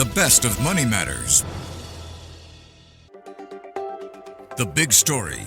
The best of Money Matters. The Big Story.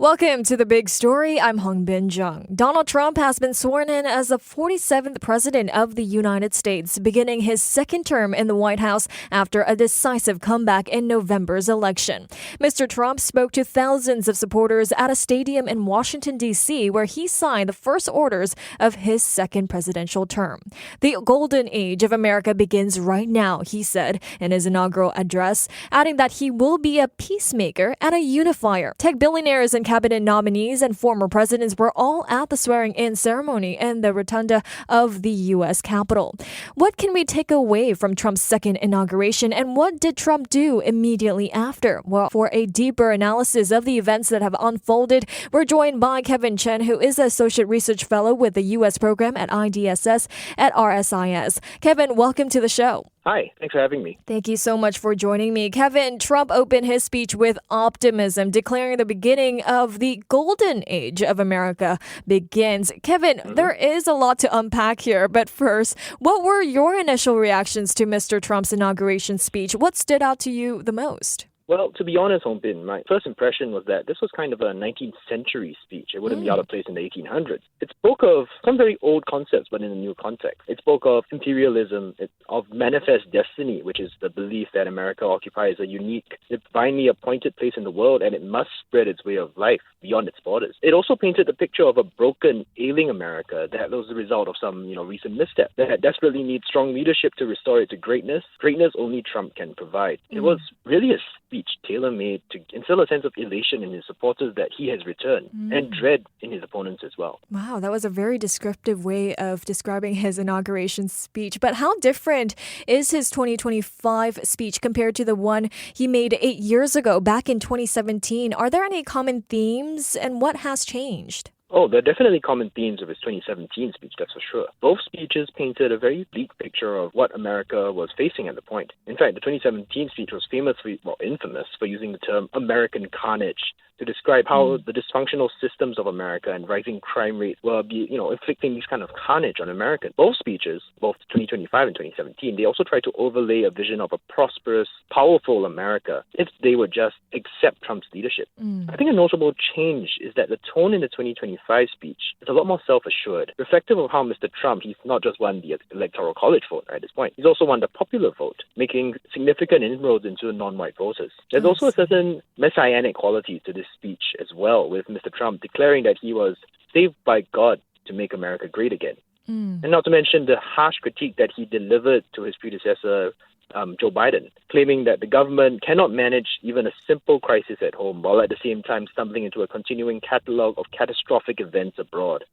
Welcome to The Big Story. I'm Hongbin Jeong. Donald Trump has been sworn in as the 47th President of the United States, beginning his second term in the White House after a decisive comeback in November's election. Mr. Trump spoke to thousands of supporters at a stadium in Washington, D.C., where he signed the first orders of his second presidential term. The golden age of America begins right now, he said in his inaugural address, adding that he will be a peacemaker and a unifier. Tech billionaires and cabinet nominees and former presidents were all at the swearing-in ceremony in the rotunda of the U.S. Capitol. What can we take away from Trump's second inauguration, and what did Trump do immediately after? Well, for a deeper analysis of the events that have unfolded, we're joined by Kevin Chen, who is an Associate Research Fellow with the U.S. program at IDSS at RSIS. Kevin, welcome to the show. Hi, thanks for having me. Thank you so much for joining me. Kevin, Trump opened his speech with optimism, declaring the beginning of the golden age of America begins. Kevin, there is a lot to unpack here, but first, what were your initial reactions to Mr. Trump's inauguration speech? What stood out to you the most? Well, to be honest, Hongbin, my first impression was that this was kind of a 19th century speech. It wouldn't be out of place in the 1800s. It spoke of some very old concepts, but in a new context. It spoke of imperialism, of manifest destiny, which is the belief that America occupies a unique, divinely appointed place in the world, and it must spread its way of life beyond its borders. It also painted a picture of a broken, ailing America that was the result of some, recent misstep, that desperately needs strong leadership to restore it to greatness. Greatness only Trump can provide. It was really a speech tailor-made to instill a sense of elation in his supporters that he has returned and dread in his opponents as well. Wow, that was a very descriptive way of describing his inauguration speech. But how different is his 2025 speech compared to the one he made 8 years ago, back in 2017? Are there any common themes, and what has changed? Oh, there are definitely common themes of his 2017 speech, that's for sure. Both speeches painted a very bleak picture of what America was facing at the point. In fact, the 2017 speech was infamous for using the term American carnage to describe how the dysfunctional systems of America and rising crime rates were inflicting these kind of carnage on Americans. Both speeches, both 2025 and 2017, they also tried to overlay a vision of a prosperous, powerful America if they would just accept Trump's leadership. I think a notable change is that the tone in the 2025 speech is a lot more self-assured, reflective of how Mr. Trump, he's not just won the Electoral College vote at this point, he's also won the popular vote, making significant inroads into non-white voters. There's also a certain messianic quality to this speech as well, with Mr. Trump declaring that he was saved by God to make America great again. And not to mention the harsh critique that he delivered to his predecessor, Joe Biden, claiming that the government cannot manage even a simple crisis at home while at the same time stumbling into a continuing catalogue of catastrophic events abroad.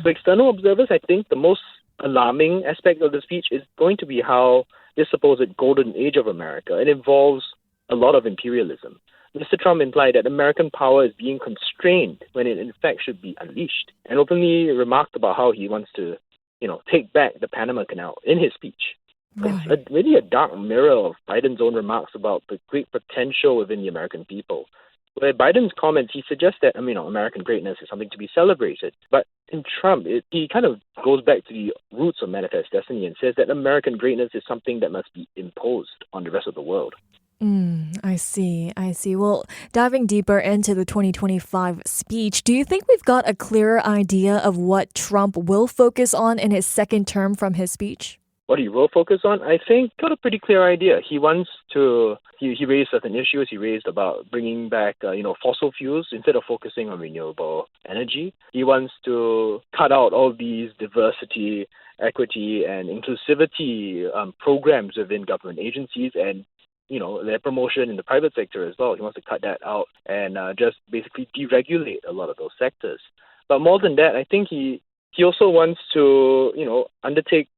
For external observers, I think the most alarming aspect of the speech is going to be how this supposed golden age of America, it involves a lot of imperialism. Mr. Trump implied that American power is being constrained when it in fact should be unleashed, and openly remarked about how he wants to, take back the Panama Canal in his speech. Right. It's really a dark mirror of Biden's own remarks about the great potential within the American people. Where Biden's comments, he suggests that, American greatness is something to be celebrated. But in Trump, he kind of goes back to the roots of manifest destiny and says that American greatness is something that must be imposed on the rest of the world. I see. Well, diving deeper into the 2025 speech, do you think we've got a clearer idea of what Trump will focus on in his second term from his speech? What he will focus on, I think, got a pretty clear idea. He wants to, he raised certain issues. He raised about bringing back, fossil fuels instead of focusing on renewable energy. He wants to cut out all these diversity, equity, and inclusivity programs within government agencies and their promotion in the private sector as well. He wants to cut that out and just basically deregulate a lot of those sectors. But more than that, I think he also wants to, undertake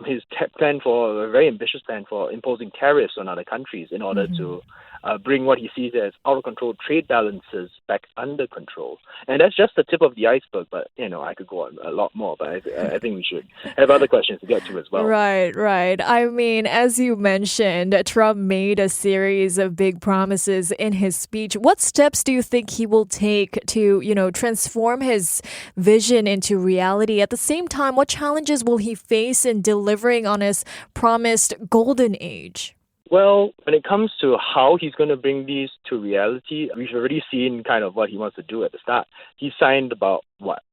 his a very ambitious plan for imposing tariffs on other countries in order to bring what he sees as out-of-control trade balances back under control. And that's just the tip of the iceberg, but, I could go on a lot more, but I think we should have other questions to get to as well. Right. I mean, as you mentioned, Trump made a series of big promises in his speech. What steps do you think he will take to, transform his vision into reality? At the same time, what challenges will he face in delivering on his promised golden age? Well, when it comes to how he's going to bring these to reality, we've already seen kind of what he wants to do at the start. He signed about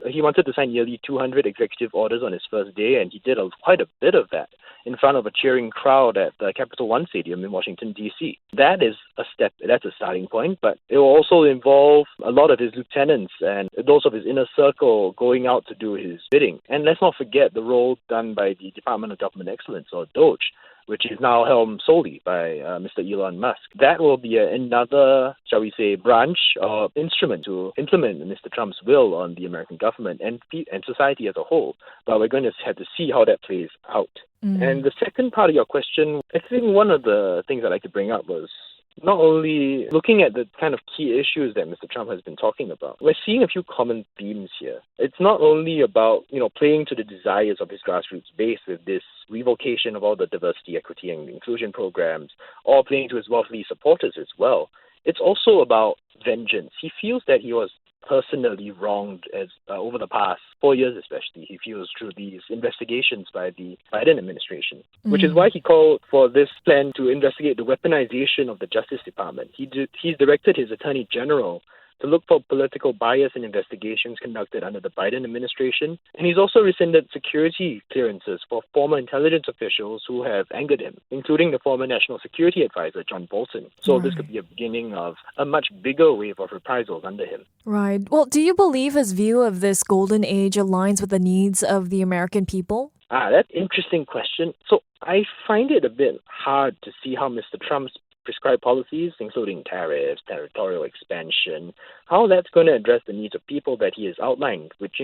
he wanted to sign nearly 200 executive orders on his first day, and he did quite a bit of that in front of a cheering crowd at the Capital One Stadium in Washington, D.C. That is a step, that's a starting point, but it will also involve a lot of his lieutenants and those of his inner circle going out to do his bidding. And let's not forget the role done by the Department of Government Excellence, or DOGE, which is now helmed solely by Mr. Elon Musk. That will be another, shall we say, branch or instrument to implement Mr. Trump's will on the American government and society as a whole. But we're going to have to see how that plays out. And the second part of your question, I think one of the things I'd like to bring up was not only looking at the kind of key issues that Mr. Trump has been talking about. We're seeing a few common themes here. It's not only about, playing to the desires of his grassroots base with this revocation of all the diversity, equity, and inclusion programs, or playing to his wealthy supporters as well. It's also about vengeance. He feels that he was personally wronged over the past 4 years, especially. He feels through these investigations by the Biden administration, which is why he called for this plan to investigate the weaponization of the Justice Department. He's directed his Attorney General to look for political bias in investigations conducted under the Biden administration. And he's also rescinded security clearances for former intelligence officials who have angered him, including the former National Security Advisor, John Bolton. So This could be a beginning of a much bigger wave of reprisals under him. Right. Well, do you believe his view of this golden age aligns with the needs of the American people? That's an interesting question. So I find it a bit hard to see how Mr. Trump's prescribed policies, including tariffs, territorial expansion, how that's going to address the needs of people that he has outlined, which,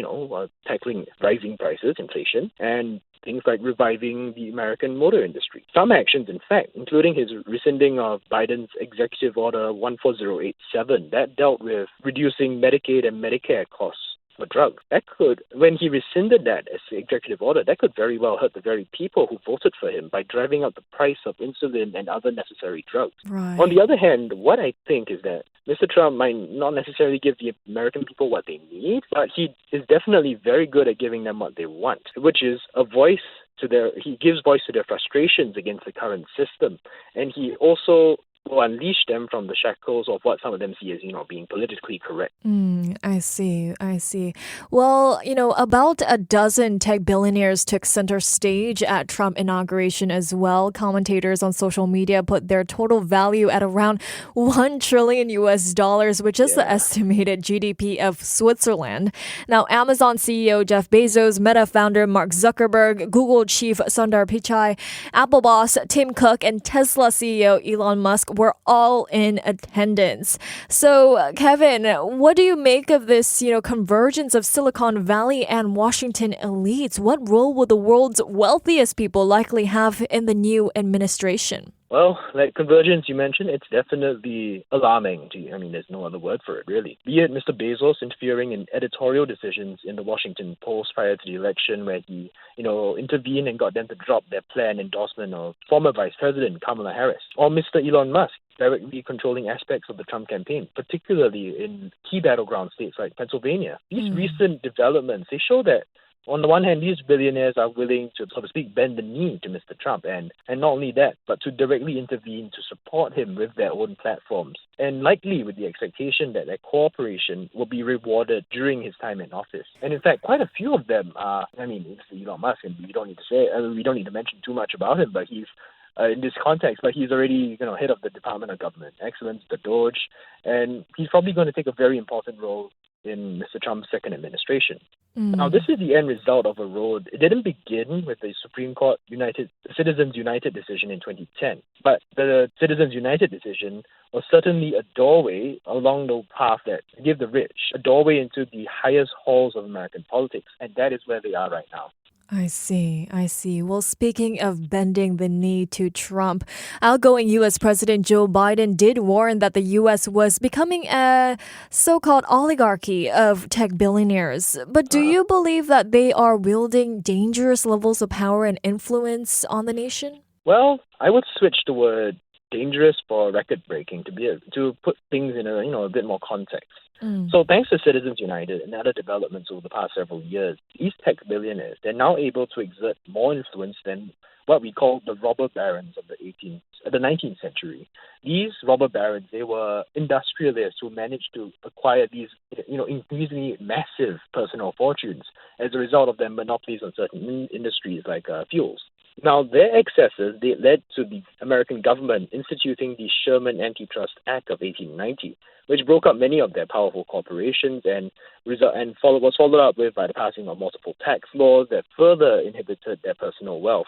tackling rising prices, inflation, and things like reviving the American motor industry. Some actions, in fact, including his rescinding of Biden's Executive Order 14087, that dealt with reducing Medicaid and Medicare costs for drugs. That could, when he rescinded that as the executive order, that could very well hurt the very people who voted for him by driving up the price of insulin and other necessary drugs. Right. On the other hand, what I think is that Mr. Trump might not necessarily give the American people what they need, but he is definitely very good at giving them what they want, which is a voice he gives voice to their frustrations against the current system. And he also will unleash them from the shackles of what some of them see as, being politically correct. I see. Well, about a dozen tech billionaires took center stage at Trump inauguration as well. Commentators on social media put their total value at around $1 trillion, which is the estimated GDP of Switzerland. Now, Amazon CEO Jeff Bezos, Meta founder Mark Zuckerberg, Google chief Sundar Pichai, Apple boss Tim Cook, and Tesla CEO Elon Musk were all in attendance. So, Kevin, what do you make of this, convergence of Silicon Valley and Washington elites? What role will the world's wealthiest people likely have in the new administration? Well, like convergence you mentioned, it's definitely alarming. There's no other word for it, really. Be it Mr. Bezos interfering in editorial decisions in the Washington Post prior to the election, where he, intervened and got them to drop their planned endorsement of former Vice President Kamala Harris, or Mr. Elon Musk directly controlling aspects of the Trump campaign, particularly in key battleground states like Pennsylvania. These recent developments, they show that on the one hand, these billionaires are willing to, so to speak, bend the knee to Mr. Trump, and not only that, but to directly intervene to support him with their own platforms, and likely with the expectation that their cooperation will be rewarded during his time in office. And in fact, quite a few of them are, Mr. Elon Musk, and we don't need to mention too much about him, but he's in this context, but he's already, head of the Department of Government Excellence, the DOGE, and he's probably going to take a very important role in Mr. Trump's second administration. Now, this is the end result of a road. It didn't begin with the Supreme Court Citizens United decision in 2010, but the Citizens United decision was certainly a doorway along the path that give the rich, a doorway into the highest halls of American politics, and that is where they are right now. I see. Well, speaking of bending the knee to Trump, outgoing U.S. President Joe Biden did warn that the U.S. was becoming a so-called oligarchy of tech billionaires. But do you believe that they are wielding dangerous levels of power and influence on the nation? Well, I would switch the word dangerous for record breaking to be able to put things in a bit more context. So thanks to Citizens United and other developments over the past several years, these tech billionaires, they're now able to exert more influence than what we call the robber barons of the 19th century. These robber barons, they were industrialists who managed to acquire these, increasingly massive personal fortunes as a result of their monopolies on certain industries like fuels. Now, their excesses, they led to the American government instituting the Sherman Antitrust Act of 1890, which broke up many of their powerful corporations and was followed up with by the passing of multiple tax laws that further inhibited their personal wealth.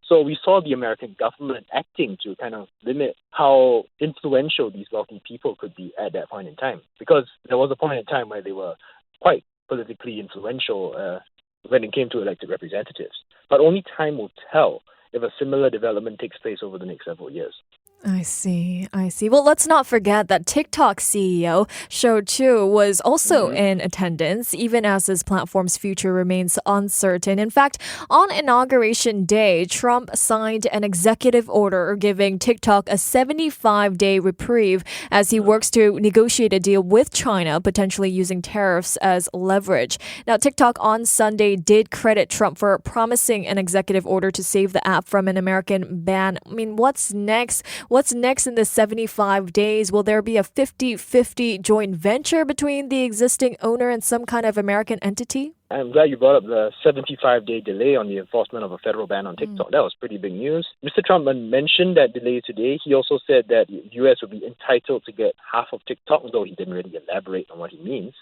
So we saw the American government acting to kind of limit how influential these wealthy people could be at that point in time, because there was a point in time where they were quite politically influential when it came to elected representatives. But only time will tell if a similar development takes place over the next several years. I see. Well, let's not forget that TikTok CEO Shou Chew was also in attendance, even as his platform's future remains uncertain. In fact, on Inauguration Day, Trump signed an executive order giving TikTok a 75-day reprieve as he works to negotiate a deal with China, potentially using tariffs as leverage. Now, TikTok on Sunday did credit Trump for promising an executive order to save the app from an American ban. I mean, what's next? What's next in the 75 days? Will there be a 50-50 joint venture between the existing owner and some kind of American entity? I'm glad you brought up the 75-day delay on the enforcement of a federal ban on TikTok. That was pretty big news. Mr. Trump mentioned that delay today. He also said that the U.S. would be entitled to get half of TikTok, though he didn't really elaborate on what he means.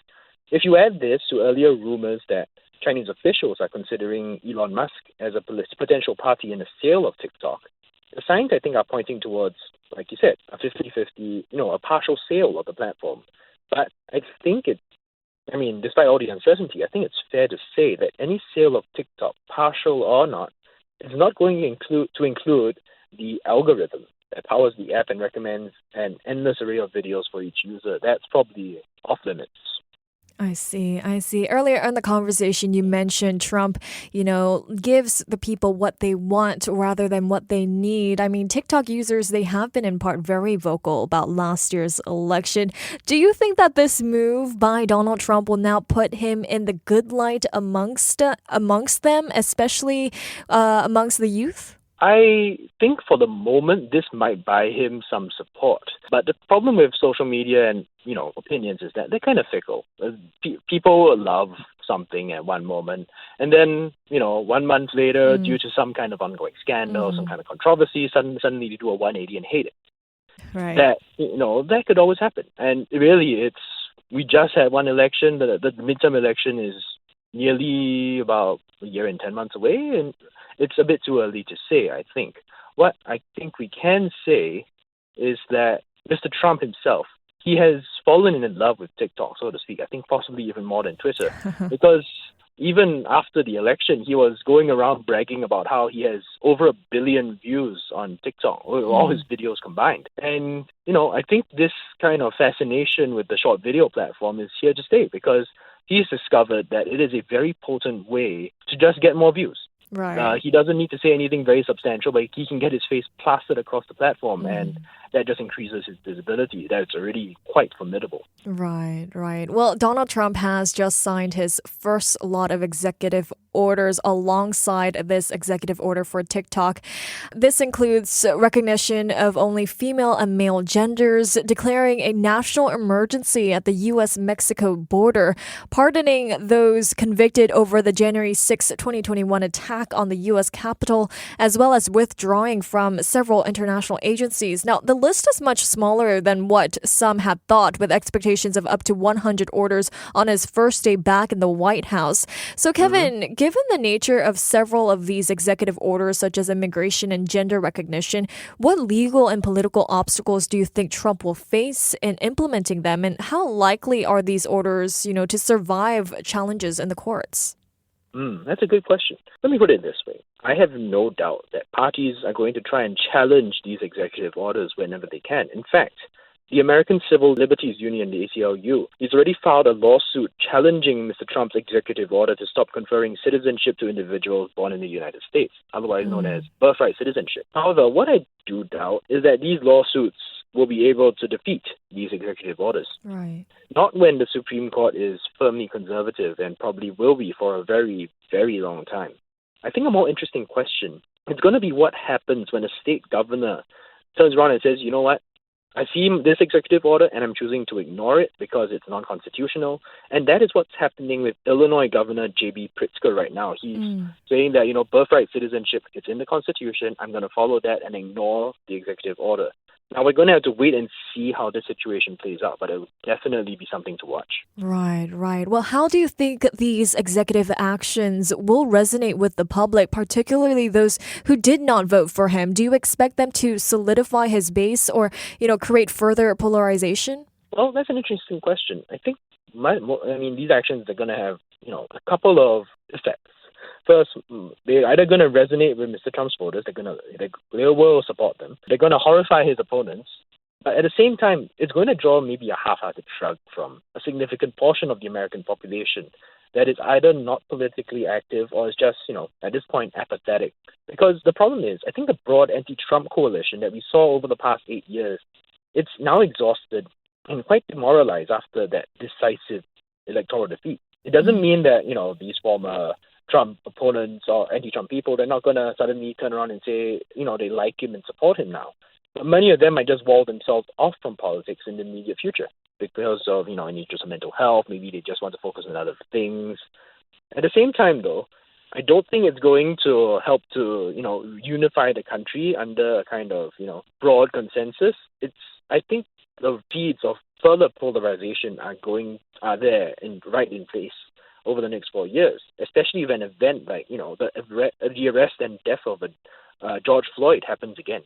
If you add this to earlier rumors that Chinese officials are considering Elon Musk as a potential party in the sale of TikTok, the signs, I think, are pointing towards, like you said, a 50-50, a partial sale of the platform. But I think despite all the uncertainty, I think it's fair to say that any sale of TikTok, partial or not, is not going to include the algorithm that powers the app and recommends an endless array of videos for each user. That's probably off limits. I see. Earlier in the conversation, you mentioned Trump, gives the people what they want rather than what they need. I mean, TikTok users, they have been in part very vocal about last year's election. Do you think that this move by Donald Trump will now put him in the good light amongst them, especially amongst the youth? I think for the moment, this might buy him some support. But the problem with social media and, opinions is that they're kind of fickle. People love something at one moment. And then, 1 month later, due to some kind of ongoing scandal, some kind of controversy, suddenly they do a 180 and hate it. Right. That could always happen. And really, we just had one election. The midterm election is nearly about a year and 10 months away. And it's a bit too early to say, I think. What I think we can say is that Mr. Trump himself, he has fallen in love with TikTok, so to speak. I think possibly even more than Twitter. Because even after the election, he was going around bragging about how he has over 1 billion views on TikTok, all his videos combined. And, I think this kind of fascination with the short video platform is here to stay because he's discovered that it is a very potent way to just get more views. Right. He doesn't need to say anything very substantial, but he can get his face plastered across the platform, and that just increases his visibility. That's already quite formidable. Right. Well, Donald Trump has just signed his first lot of executive orders alongside this executive order for TikTok. This includes recognition of only female and male genders, declaring a national emergency at the U.S.-Mexico border, pardoning those convicted over the January 6, 2021 attack on the U.S. Capitol, as well as withdrawing from several international agencies. Now, the list is much smaller than what some had thought, with expectations of up to 100 orders on his first day back in the White House. So, Kevin, given the nature of several of these executive orders, such as immigration and gender recognition, what legal and political obstacles do you think Trump will face in implementing them? And how likely are these orders, to survive challenges in the courts? That's a good question. Let me put it this way. I have no doubt that parties are going to try and challenge these executive orders whenever they can. In fact, the American Civil Liberties Union, the ACLU, has already filed a lawsuit challenging Mr. Trump's executive order to stop conferring citizenship to individuals born in the United States, otherwise known as birthright citizenship. However, what I do doubt is that these lawsuits will be able to defeat these executive orders. Right. Not when the Supreme Court is firmly conservative and probably will be for a very, very long time. I think a more interesting question is going to be what happens when a state governor turns around and says, you know what, I see this executive order and I'm choosing to ignore it because it's non-constitutional. And that is what's happening with Illinois Governor J.B. Pritzker right now. He's saying that, birthright citizenship, it's in the Constitution. I'm going to follow that and ignore the executive order. Now, we're going to have to wait and see how this situation plays out, but it will definitely be something to watch. Right, right. Well, how do you think these executive actions will resonate with the public, particularly those who did not vote for him? Do you expect them to solidify his base or, create further polarization? Well, that's an interesting question. I think, these actions are going to have, a couple of effects. First, they're either going to resonate with Mr. Trump's voters, they will support them. They're going to horrify his opponents. But at the same time, it's going to draw maybe a half-hearted shrug from a significant portion of the American population that is either not politically active or is just, at this point, apathetic. Because the problem is, I think the broad anti-Trump coalition that we saw over the past 8 years, it's now exhausted and quite demoralized after that decisive electoral defeat. It doesn't mean that, these former Trump opponents or anti-Trump people, they're not going to suddenly turn around and say, they like him and support him now. But many of them might just wall themselves off from politics in the immediate future because of, any interest in mental health. Maybe they just want to focus on other things. At the same time, though, I don't think it's going to help to, unify the country under a kind of, broad consensus. I think the seeds of further polarization are there and right in place over the next 4 years, especially if an event like, the arrest and death of George Floyd happens again.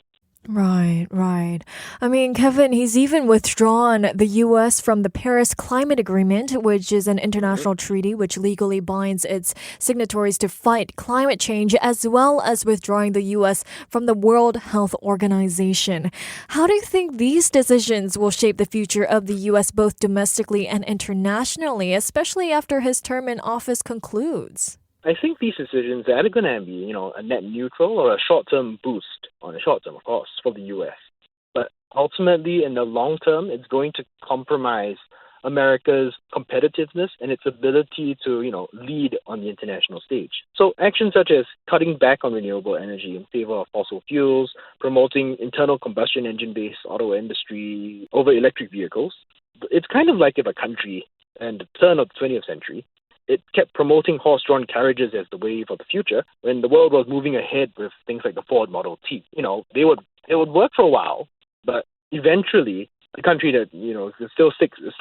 Right, right. I mean, Kevin, he's even withdrawn the U.S. from the Paris Climate Agreement, which is an international treaty which legally binds its signatories to fight climate change, as well as withdrawing the U.S. from the World Health Organization. How do you think these decisions will shape the future of the U.S. both domestically and internationally, especially after his term in office concludes? I think these decisions are either going to be, a net neutral or a short-term boost, on the short term, of course, for the U.S. But ultimately, in the long term, it's going to compromise America's competitiveness and its ability to, lead on the international stage. So actions such as cutting back on renewable energy in favor of fossil fuels, promoting internal combustion engine-based auto industry over electric vehicles, it's kind of like if a country, at the turn of the 20th century, it kept promoting horse-drawn carriages as the way for the future when the world was moving ahead with things like the Ford Model T. They would work for a while, but eventually the country that, is still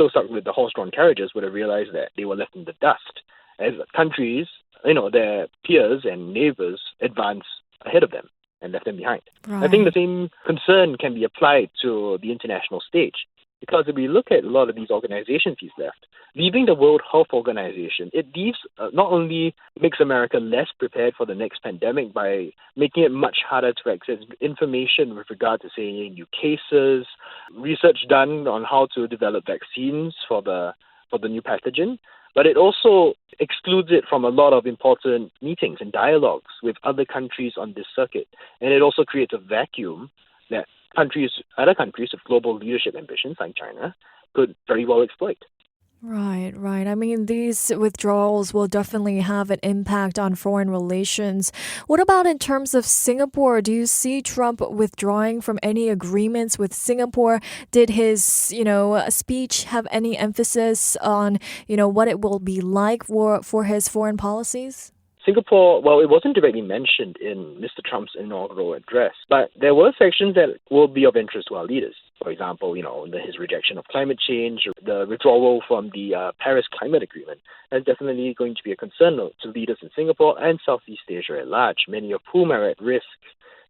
stuck with the horse-drawn carriages would have realized that they were left in the dust as countries, their peers and neighbors advance ahead of them and left them behind. Right. I think the same concern can be applied to the international stage. Because if we look at a lot of these organizations he's left, leaving the World Health Organization, it leaves not only makes America less prepared for the next pandemic by making it much harder to access information with regard to, say, new cases, research done on how to develop vaccines for the new pathogen, but it also excludes it from a lot of important meetings and dialogues with other countries on this circuit. And it also creates a vacuum that other countries with global leadership ambitions like China could very well exploit. Right, right. I mean, these withdrawals will definitely have an impact on foreign relations. What about in terms of Singapore? Do you see Trump withdrawing from any agreements with Singapore? Did his, speech have any emphasis on, what it will be like for his foreign policies? Singapore, well, it wasn't directly mentioned in Mr. Trump's inaugural address, but there were sections that will be of interest to our leaders. For example, his rejection of climate change, the withdrawal from the Paris Climate Agreement. That's definitely going to be a concern to leaders in Singapore and Southeast Asia at large, many of whom are at risk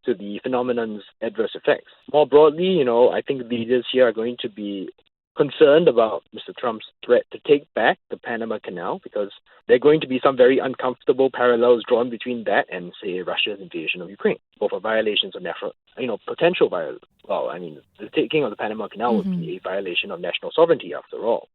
to the phenomenon's adverse effects. More broadly, I think leaders here are going to be concerned about Mr. Trump's threat to take back the Panama Canal because there are going to be some very uncomfortable parallels drawn between that and, say, Russia's invasion of Ukraine. Both are violations of national, potential violations. Well, I mean, the taking of the Panama Canal would be a violation of national sovereignty after all.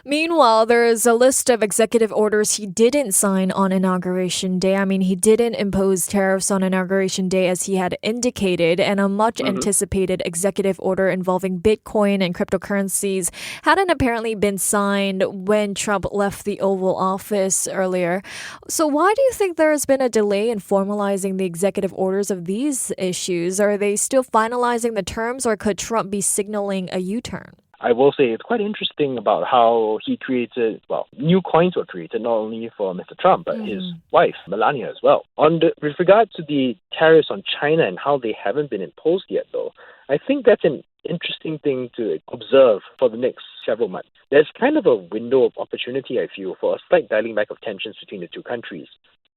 Meanwhile, there is a list of executive orders he didn't sign on Inauguration Day. I mean, he didn't impose tariffs on Inauguration Day as he had indicated, and a much anticipated executive order involving Bitcoin and cryptocurrencies hadn't apparently been signed when Trump left the Oval Office earlier. So why do you think there has been a delay in formalizing the executive orders of these issues? Are they still finalizing the terms, or could Trump be signaling a U-turn? I will say it's quite interesting about how he created, new coins were created not only for Mr. Trump, but his wife, Melania, as well. With regard to the tariffs on China and how they haven't been imposed yet, though, I think that's an interesting thing to observe for the next several months. There's kind of a window of opportunity, I feel, for a slight dialing back of tensions between the two countries.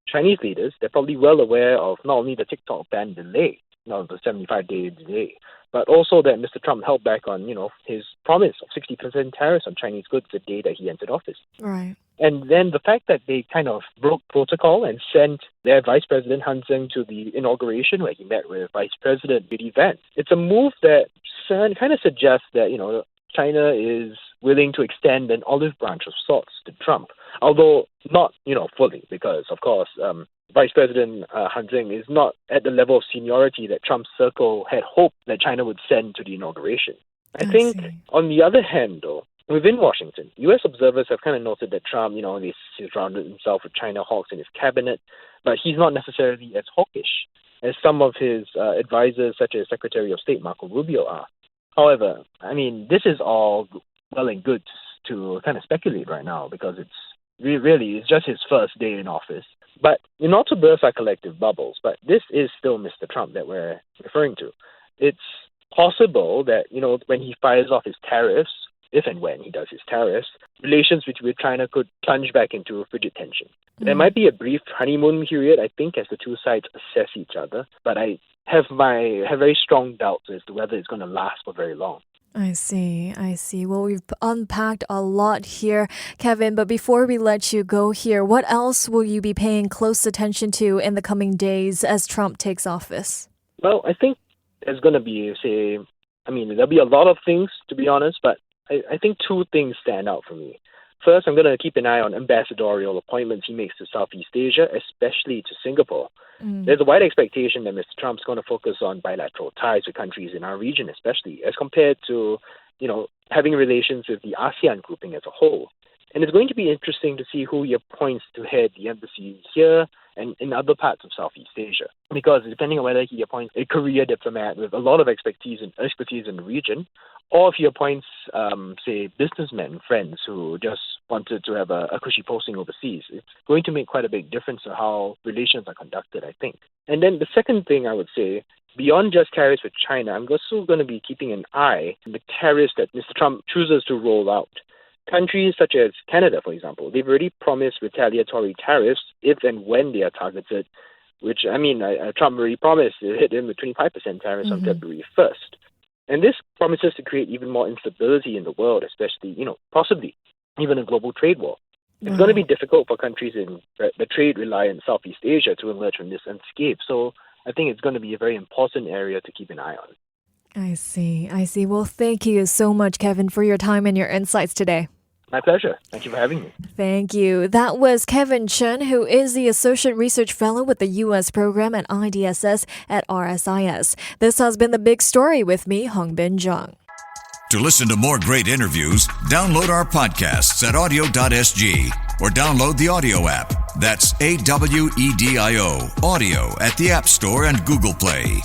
Chinese leaders, they're probably well aware of not only the TikTok ban delay, the 75-day delay, but also that Mr. Trump held back on, his promise of 60% tariffs on Chinese goods the day that he entered office. Right. And then the fact that they kind of broke protocol and sent their Vice President Han Zheng to the inauguration where he met with Vice President J.D. Vance. It's a move that kind of suggests that, China is willing to extend an olive branch of sorts to Trump, although not, fully, because, of course, Vice President Han Zheng is not at the level of seniority that Trump's circle had hoped that China would send to the inauguration. I think, on the other hand, though, within Washington, U.S. observers have kind of noted that Trump, he surrounded himself with China hawks in his cabinet, but he's not necessarily as hawkish as some of his advisors, such as Secretary of State Marco Rubio, are. However, I mean, this is all well and good to kind of speculate right now because it's just his first day in office. But not to burst our collective bubbles, but this is still Mr. Trump that we're referring to. It's possible that, when he fires off his tariffs, if and when he does his tariffs, relations with China could plunge back into frigid tension. There might be a brief honeymoon period, I think, as the two sides assess each other, but I have very strong doubts as to whether it's going to last for very long. I see. Well, we've unpacked a lot here, Kevin, but before we let you go here, what else will you be paying close attention to in the coming days as Trump takes office? Well, I think there's going to be, there'll be a lot of things, to be honest, but I think two things stand out for me. First, I'm going to keep an eye on ambassadorial appointments he makes to Southeast Asia, especially to Singapore. There's a wide expectation that Mr. Trump's going to focus on bilateral ties with countries in our region, especially, as compared to, having relations with the ASEAN grouping as a whole. And it's going to be interesting to see who he appoints to head the embassies here and in other parts of Southeast Asia. Because depending on whether he appoints a career diplomat with a lot of expertise in the region, or if he appoints, businessmen, friends who just wanted to have a cushy posting overseas, it's going to make quite a big difference to how relations are conducted, I think. And then the second thing I would say, beyond just tariffs with China, I'm also going to be keeping an eye on the tariffs that Mr. Trump chooses to roll out. Countries such as Canada, for example, they've already promised retaliatory tariffs if and when they are targeted, which, Trump already promised to hit him with 25% tariffs on February 1st. And this promises to create even more instability in the world, especially, possibly even a global trade war. It's going to be difficult for countries in the trade-reliant Southeast Asia to emerge from this unscathed. So I think it's going to be a very important area to keep an eye on. I see. Well, thank you so much, Kevin, for your time and your insights today. My pleasure. Thank you for having me. Thank you. That was Kevin Chen, who is the Associate Research Fellow with the U.S. Program at IDSS at RSIS. This has been The Big Story with me, Hongbin Jeong. To listen to more great interviews, download our podcasts at audio.sg or download the audio app. That's AWEDIO, audio at the App Store and Google Play.